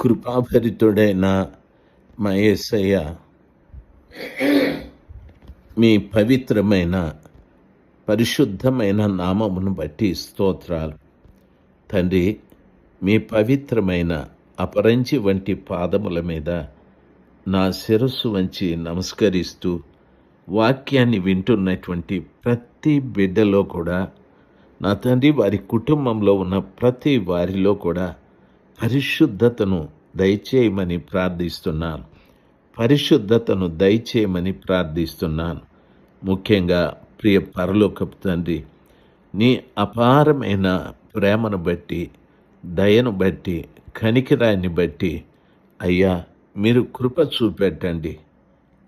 కృపాభరితుడైన మా యేసయ్య, మీ పవిత్రమైన పరిశుద్ధమైన నామమును బట్టి స్తోత్రాలు. తండ్రి, మీ పవిత్రమైన అపరంజి వంటి పాదముల మీద నా శిరస్సు వంచి నమస్కరిస్తూ, వాక్యాన్ని వింటున్నటువంటి ప్రతి బిడ్డలో కూడా, నా తండ్రి, వారి కుటుంబంలో ఉన్న ప్రతి వారిలో కూడా పరిశుద్ధతను దయచేయమని ప్రార్థిస్తున్నాను. పరిశుద్ధతను దయచేయమని ప్రార్థిస్తున్నాను. ముఖ్యంగా ప్రియ పరలోకపు తండ్రి, నీ అపారమైన ప్రేమను బట్టి, దయను బట్టి, కనికిరాన్ని బట్టి అయ్యా మీరు కృప చూపెట్టండి.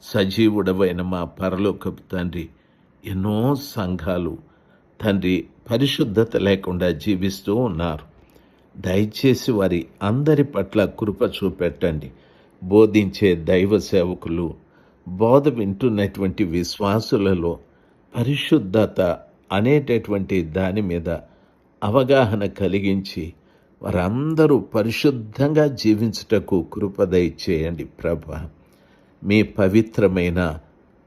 సజీవుడవైన మా పరలోకపు తండ్రి, ఎన్నో సంఘాలు తండ్రి పరిశుద్ధత లేకుండా జీవిస్తూ ఉన్నారు. దయచేసి వారి అందరి పట్ల కృప చూపెట్టండి. బోధించే దైవ సేవకులు, బోధ వింటున్నటువంటి విశ్వాసులలో పరిశుద్ధత అనేటటువంటి దాని మీద అవగాహన కలిగించి వారందరూ పరిశుద్ధంగా జీవించుటకు కృప దయచేయండి ప్రభా. మీ పవిత్రమైన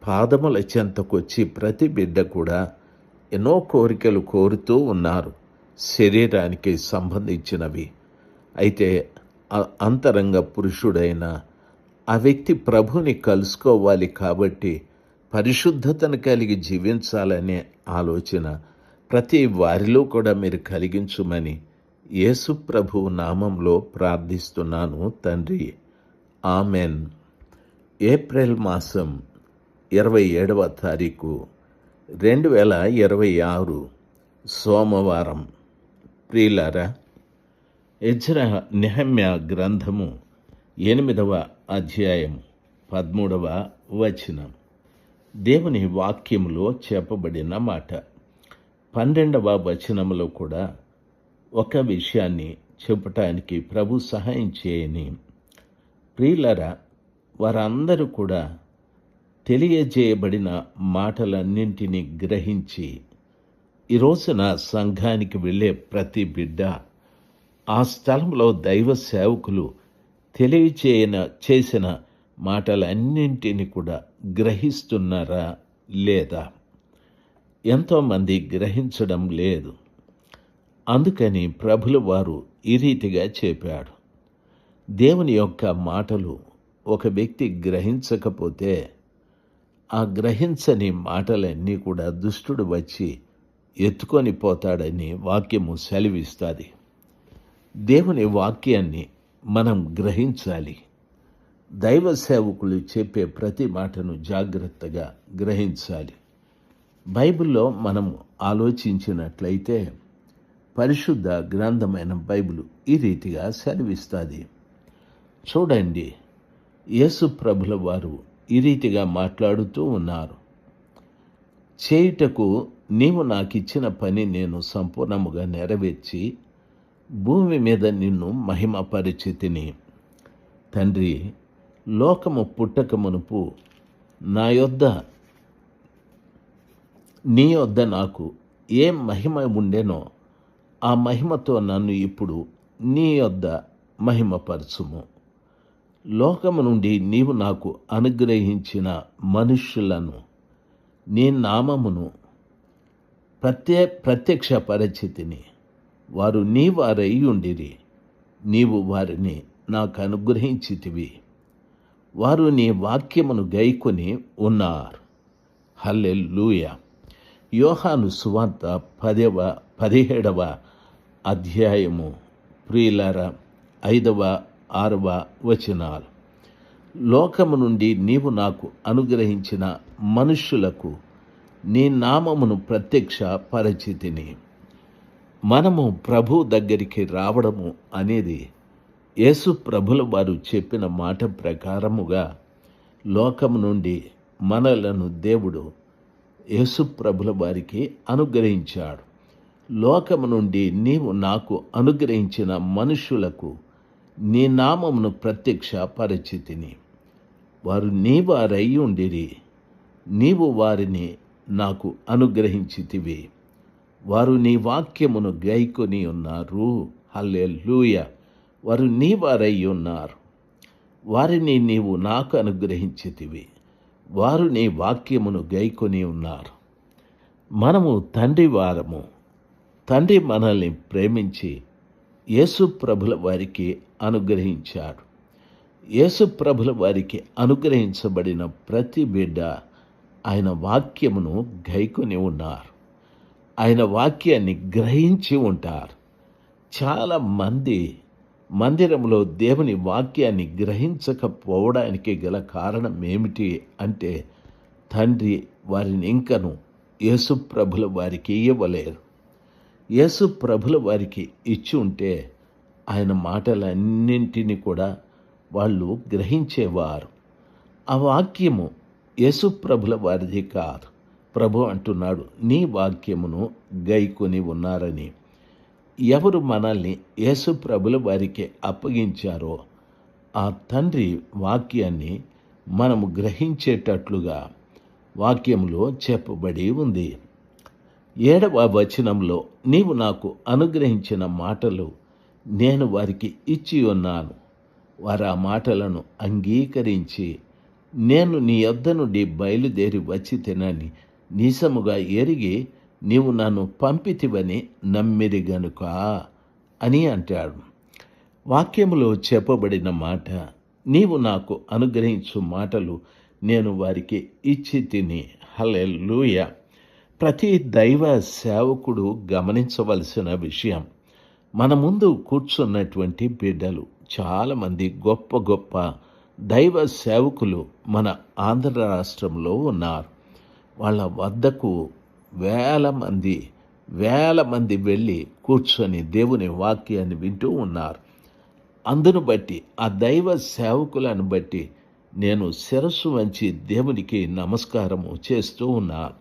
పాదముల చెంతకొచ్చి ప్రతి బిడ్డ కూడా ఎన్నో కోరికలు కోరుతూ ఉన్నారు, శరీరానికి సంబంధించినవి. అయితే అంతరంగ పురుషుడైన ఆ వ్యక్తి ప్రభుని కలుసుకోవాలి కాబట్టి పరిశుద్ధతను కలిగి జీవించాలనే ఆలోచన ప్రతి వారిలో కూడా మీరు కలిగించుమని యేసు ప్రభువు నామంలో ప్రార్థిస్తున్నాను తండ్రి. ఆమెన్. ఏప్రిల్ మాసం 27వ తారీఖు 2026 సోమవారం. ప్రియులారా, ఎజ్రా నెహమ్యా గ్రంథము 8వ అధ్యాయం 13వ వచనం దేవుని వాక్యములో చెప్పబడిన మాట. 12వ వచనములో కూడా ఒక విషయాన్ని చెప్పటానికి ప్రభు సహాయం చేయని. ప్రియులారా, వారందరూ కూడా తెలియజేయబడిన మాటలన్నింటినీ గ్రహించి ఈ రోజున సంఘానికి వెళ్ళే ప్రతి బిడ్డ, ఆ స్థలంలో దైవ సేవకులు చేసిన మాటలన్నింటినీ కూడా గ్రహిస్తున్నారా లేదా? ఎంతోమంది గ్రహించడం లేదు. అందుకని ప్రభుల వారు ఈ రీతిగా చెప్పాడు. దేవుని యొక్క మాటలు ఒక వ్యక్తి గ్రహించకపోతే ఆ గ్రహించని మాటలన్నీ కూడా దుష్టుడు వచ్చి ఎత్తుకొని పోతాడని వాక్యము సెలవిస్తుంది. దేవుని వాక్యాన్ని మనం గ్రహించాలి. దైవ సేవకులు చెప్పే ప్రతి మాటను జాగ్రత్తగా గ్రహించాలి. బైబిల్లో మనం ఆలోచించినట్లయితే పరిశుద్ధ గ్రంథమైన బైబిల్ ఈ రీతిగా సెలవిస్తుంది. చూడండి, యేసు ప్రభుల వారు ఈ రీతిగా మాట్లాడుతూ ఉన్నారు. చేయుటకు నీవు నాకిచ్చిన పని నేను సంపూర్ణముగా నెరవేర్చి భూమి మీద నిన్ను మహిమపరిచితిని. తండ్రి, లోకము పుట్టక మునుపు నీ యొద్ద నాకు ఏ మహిమ ఉండెనో ఆ మహిమతో నన్ను ఇప్పుడు నీ యొద్ద మహిమపరచుము. లోకము నుండి నీవు నాకు అనుగ్రహించిన మనుష్యులను నీ నామమును ప్రత్యక్షపరచితిని. వారు నీ వారై ఉండిరి, నీవు వారిని నాకు అనుగ్రహించితివి. వారు నీ వాక్యమును గైకొని ఉన్నారు. హల్లెలూయా. యోహాను సువార్త 17వ అధ్యాయము ప్రియులారా 5వ 6వ వచనాలు. లోకము నుండి నీవు నాకు అనుగ్రహించిన మనుష్యులకు నీ నామమును ప్రత్యక్ష పరిచితిని. మనము ప్రభు దగ్గరికి రావడము అనేది యేసు ప్రభుల వారు చెప్పిన మాట ప్రకారముగా లోకము నుండి మనలను దేవుడు యేసు ప్రభుల వారికి అనుగ్రహించాడు. లోకము నుండి నీవు నాకు అనుగ్రహించిన మనుష్యులకు నీ నామమును ప్రత్యక్ష పరిచితిని. వారు నీ వారై ఉండిరి, నీవు వారిని నాకు అనుగ్రహించితివి. వారు నీ వాక్యమును గైకొని ఉన్నారు. హల్లెలూయా. వారు నీ వారై ఉన్నారు. వారిని నీవు నాకు అనుగ్రహించితివి. వారు నీ వాక్యమును గైకొని ఉన్నారు. మనము తండ్రి వారము. తండ్రి మనల్ని ప్రేమించి యేసు ప్రభుల వారికి అనుగ్రహించాడు. యేసు ప్రభుల వారికి అనుగ్రహించబడిన ప్రతి బిడ్డ ఆయన వాక్యమును గైకొని ఉన్నారు. ఆయన వాక్యాన్ని గ్రహించి ఉంటారు. చాలా మంది మందిరంలో దేవుని వాక్యాన్ని గ్రహించకపోవడానికి గల కారణం ఏమిటి అంటే, తండ్రి వారిని ఇంకను యేసు ప్రభుల వారికి ఇవ్వలేరు. యేసు ప్రభుల వారికి ఇచ్చి ఉంటే ఆయన మాటలన్నింటినీ కూడా వాళ్ళు గ్రహించేవారు. ఆ వాక్యము యేసు ప్రభుల వారిది కాదు. ప్రభు అంటున్నాడు, నీ వాక్యమును గైకొని ఉన్నారని. ఎవరు మనల్ని యేసు ప్రభుల వారికి అప్పగించారో ఆ తండ్రి వాక్యాన్ని మనము గ్రహించేటట్లుగా వాక్యంలో చెప్పబడి ఉంది. 7వ వచనంలో, నీవు నాకు అనుగ్రహించిన మాటలు నేను వారికి ఇచ్చి ఉన్నాను. వారు ఆ మాటలను అంగీకరించి నేను నీ యొద్ద నుండి బయలుదేరి వచ్చి తినని నిజముగా ఎరిగి నీవు నన్ను పంపితివని నమ్మిరి గనుక అని అంటాడు. వాక్యములో చెప్పబడిన మాట, నీవు నాకు అనుగ్రహించు మాటలు నేను వారికి ఇచ్చి తిని. హల్లెలూయా. ప్రతి దైవ సేవకుడు గమనించవలసిన విషయం, మన ముందు కూర్చున్నటువంటి బిడ్డలు చాలామంది గొప్ప గొప్ప దైవ సేవకులు మన ఆంధ్ర రాష్ట్రంలో ఉన్నారు. వాళ్ళ వద్దకు వేల మంది వెళ్ళి కూర్చొని దేవుని వాక్యాన్ని వింటూ ఉన్నారు. అందును బట్టి, ఆ దైవ సేవకులను బట్టి నేను శిరస్సు వంచి దేవునికి నమస్కారము చేస్తూ ఉన్నాను.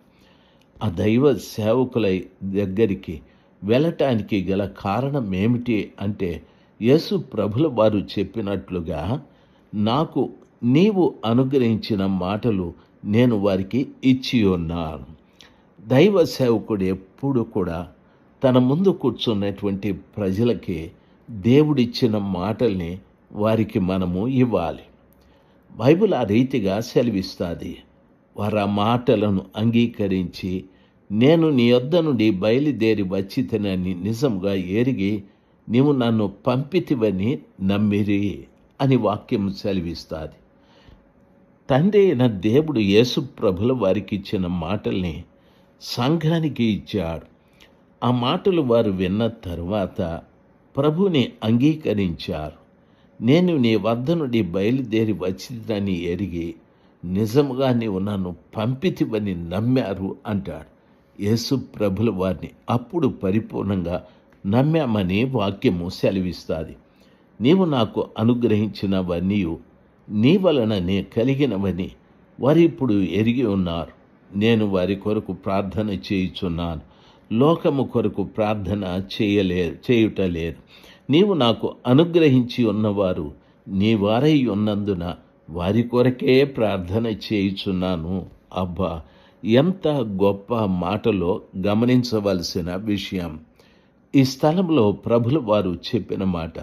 ఆ దైవ సేవకుల దగ్గరికి వెళ్ళటానికి గల కారణం ఏమిటి అంటే, యేసు ప్రభుల వారు చెప్పినట్లుగా నాకు నీవు అనుగ్రహించిన మాటలు నేను వారికి ఇచ్చి ఉన్నాను. దైవ సేవకుడు ఎప్పుడు కూడా తన ముందు కూర్చున్నటువంటి ప్రజలకి దేవుడిచ్చిన మాటల్ని వారికి మనము ఇవ్వాలి. బైబిల్ ఆ రీతిగా సెలవిస్తుంది. వారు ఆ మాటలను అంగీకరించి నేను నీ యొద్ద నుండి బయలుదేరి వచ్చి తినని నిజంగా ఎరిగి నీవు నన్ను పంపితివని నమ్మిరి అని వాక్యం సెలవిస్తుంది. తండ్రి అయిన దేవుడు యేసు ప్రభుల వారికి ఇచ్చిన మాటల్ని సంఘానికి ఇచ్చాడు. ఆ మాటలు వారు విన్న తరువాత ప్రభుని అంగీకరించారు. నేను నీ వద్ద నుండి బయలుదేరి వచ్చిందని ఎరిగి నిజముగా నీవు నన్ను పంపితివని నమ్మారు అంటాడు. యేసు ప్రభుల వారిని అప్పుడు పరిపూర్ణంగా నమ్మామని వాక్యము సెలవిస్తుంది. నీవు నాకు అనుగ్రహించినవన్నీ నీ వలననే కలిగినవని వారు ఇప్పుడు ఎరిగి ఉన్నారు. నేను వారి కొరకు ప్రార్థన చేయుచున్నాను. లోకము కొరకు ప్రార్థన చేయుటలేదు. నీవు నాకు అనుగ్రహించి ఉన్నవారు నీ వారై ఉన్నందున వారి కొరకే ప్రార్థన చేయుచున్నాను. అబ్బా, ఎంత గొప్ప మాటలో గమనించవలసిన విషయం. ఈ స్థలంలో ప్రభుల వారు చెప్పిన మాట,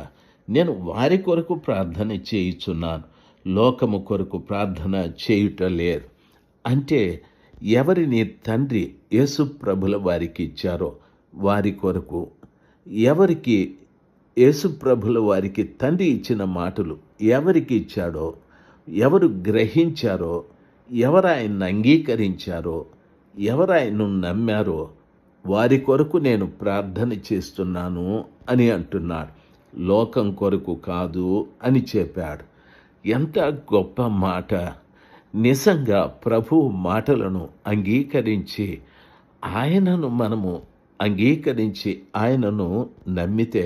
నేను వారి కొరకు ప్రార్థన చేయుచున్నాను, లోకము కొరకు ప్రార్థన చేయుట లేదు. అంటే ఎవరిని తండ్రి యేసు ప్రభుల వారికి ఇచ్చారో వారి కొరకు, ఎవరికి యేసు ప్రభుల వారికి తండ్రి ఇచ్చిన మాటలు ఎవరికి ఇచ్చాడో, ఎవరు గ్రహించారో, ఎవరు ఆయన్ని అంగీకరించారో, ఎవరు ఆయన్ను నమ్మారో వారి కొరకు నేను ప్రార్థన చేస్తున్నాను అని అంటున్నాడు. లోకం కొరకు కాదు అని చెప్పాడు. ఎంత గొప్ప మాట! నిజంగా ప్రభు మాటలను అంగీకరించి ఆయనను మనము అంగీకరించి ఆయనను నమ్మితే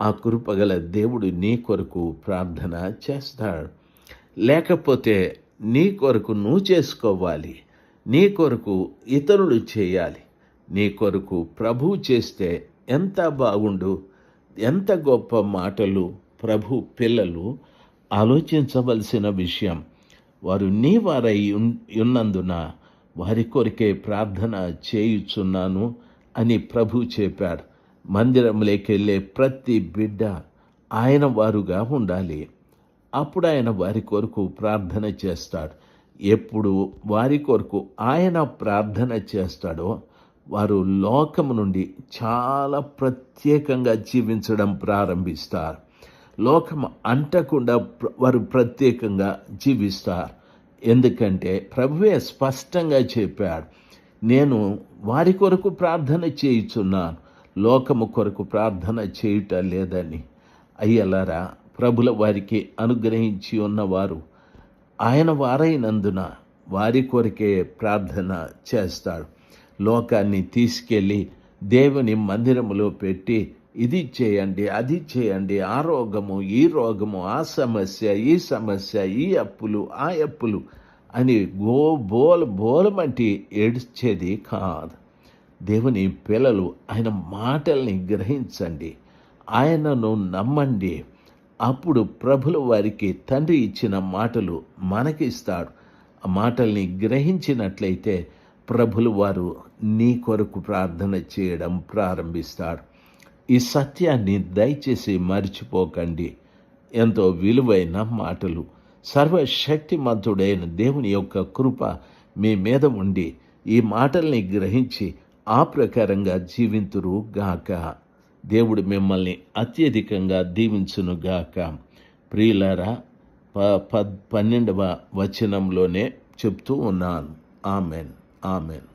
ఆ కృపగల దేవుడు నీ కొరకు ప్రార్థన చేస్తాడు. లేకపోతే నీ కొరకు నువ్వు చేసుకోవాలి, నీ కొరకు ఇతరులు చేయాలి. నీ కొరకు ప్రభువు చేస్తే ఎంత బాగుండు, ఎంత గొప్ప మాటలు! ప్రభు పిల్లలు ఆలోచించవలసిన విషయం. వారు నీ వారై ఉన్నందున వారి కొరికే ప్రార్థన చేయుచున్నాను అని ప్రభు చెప్పాడు. మందిరంలోకి వెళ్ళే ప్రతి బిడ్డ ఆయన వారుగా ఉండాలి. అప్పుడు ఆయన వారి కొరకు ప్రార్థన చేస్తాడు. ఎప్పుడు వారి కొరకు ఆయన ప్రార్థన చేస్తాడో వారు లోకము నుండి చాలా ప్రత్యేకంగా జీవించడం ప్రారంభిస్తారు. లోకం అంటకుండా వారు ప్రత్యేకంగా జీవిస్తారు. ఎందుకంటే ప్రభువే స్పష్టంగా చెప్పాడు, నేను వారి కొరకు ప్రార్థన చేయుచున్నాను, లోకము కొరకు ప్రార్థన చేయుట లేదని. అయ్యలారా, ప్రభుల వారికి అనుగ్రహించి ఉన్నవారు ఆయన వారైనందున వారి కొరకే ప్రార్థన చేస్తాడు. లోకాన్ని తీసుకెళ్ళి దేవుని మందిరములో పెట్టి ఇది చేయండి, అది చేయండి, ఆ రోగము, ఈ రోగము, ఆ సమస్య, ఈ సమస్య, ఈ అప్పులు, ఆ అప్పులు అని బోలమంటి ఏడ్చేది కాదు. దేవుని పిల్లలు ఆయన మాటల్ని గ్రహించండి, ఆయనను నమ్మండి. అప్పుడు ప్రభుల వారికి తండ్రి ఇచ్చిన మాటలు మనకిస్తాడు. ఆ మాటల్ని గ్రహించినట్లయితే ప్రభులు వారు నీ కొరకు ప్రార్థన చేయడం ప్రారంభిస్తాడు. ఈ సత్యాన్ని దయచేసి మర్చిపోకండి. ఎంతో విలువైన మాటలు. సర్వశక్తిమంతుడైన దేవుని యొక్క కృప మీ మీద ఉండి ఈ మాటల్ని గ్రహించి ఆ ప్రకారంగా జీవింతురు గాక. దేవుడు మిమ్మల్ని అత్యధికంగా దీవించునుగాక. ప్రియులారా, 12వ వచనంలోనే చెప్తూ ఉన్నాను. Amen, amen.